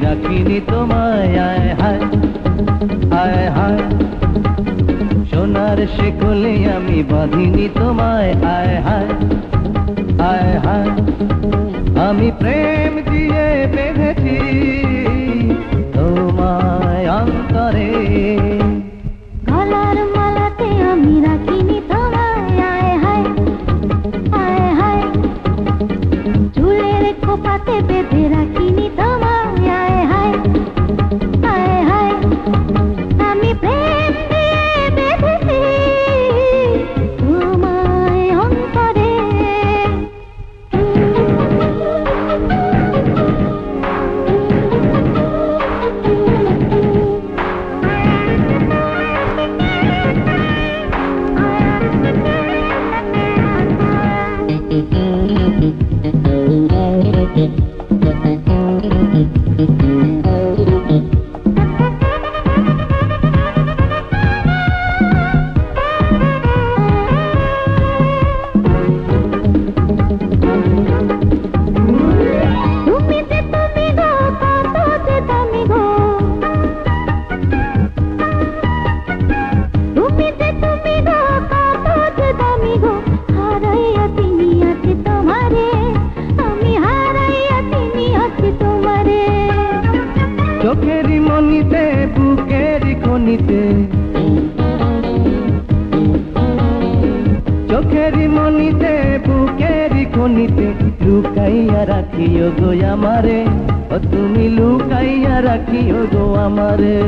রাখিনি তোমায়, আয় হায় আয় হায়। সোনার শিকলে আমি বাঁধিনি তোমায়, আয় হায় আয় হায়। আমি প্রেম দিয়ে বেঁধেছি তোমায় অন্তরে, গলার মালাতে আমি রাখিনি তোমায়, আয় হায় আয় হায়। চুলের খোপাতে বেঁধে রাখিনি তোমায়, আয় হায় আয় হায়। আমি প্রেম দিয়ে বেঁধেছি তোমায় অন্তরে। চোখেরই মনিতে বুকেরই খনিতে, চোখেরই মনিতে বুকেরই খনিতে লুকাইয়া রাখিও গো আমারে, ও তুমি লুকাইয়া রাখিও গো আমারে,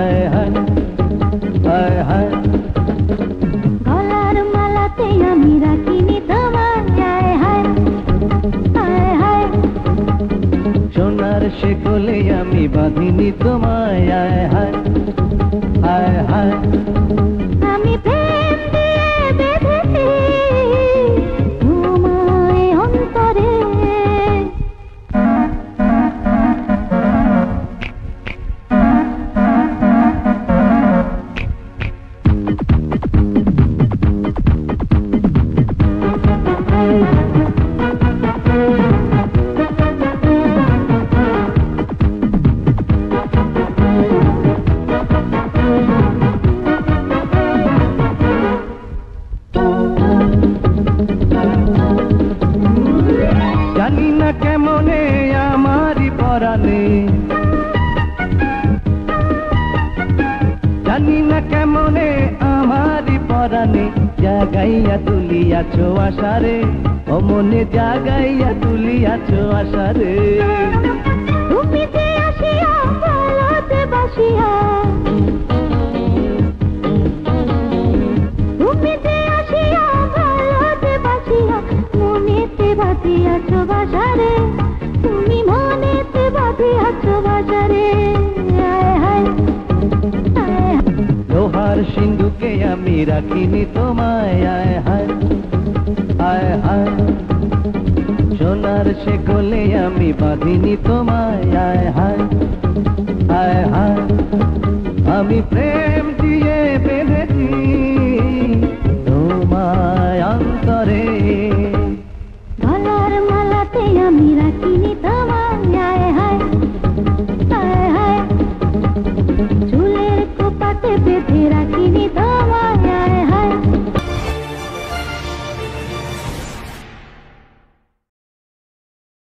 আয় হায় আয় হায়। গলার মালাতে আমি রাখিনি তোমায়, আয় হায় আয় হায়। সোনার শিকলে আমি বাঁধিনি তোমায়, আয় হায় আয় হায়। আমি প্রেম দিয়ে বেঁধেছি তোমায় অন্তরে। জানি না কেমনে আমারই পরাণে, জানি না কেমনে আমারই পরাণে জাগাইয়া তুলিয়াছো আশারে, ও মনে জাগাইয়া তুলিয়াছো আশারে। তুমি যে আসিয়া ভালোতে বাসিয়া, তুমি যে আসিয়া ভালোতে বাসিয়া মনেতে বাঁধিয়াছো বাসারে, তুমি মনেতে বাঁধিয়াছো বাসারে, আয় হায় আয়। লোহার সিন্ধুকে আমি রাখিনি তোমায়, আয় হায় আয় হায়। সোনার শিকলে আমি বাঁধিনি তোমায়, আয় হায় আয় হায়। আমি প্রেম দিয়ে বেঁধেছি তোমায় অন্তরে, গলার মালাতে আমি রাখিনি তোমায়।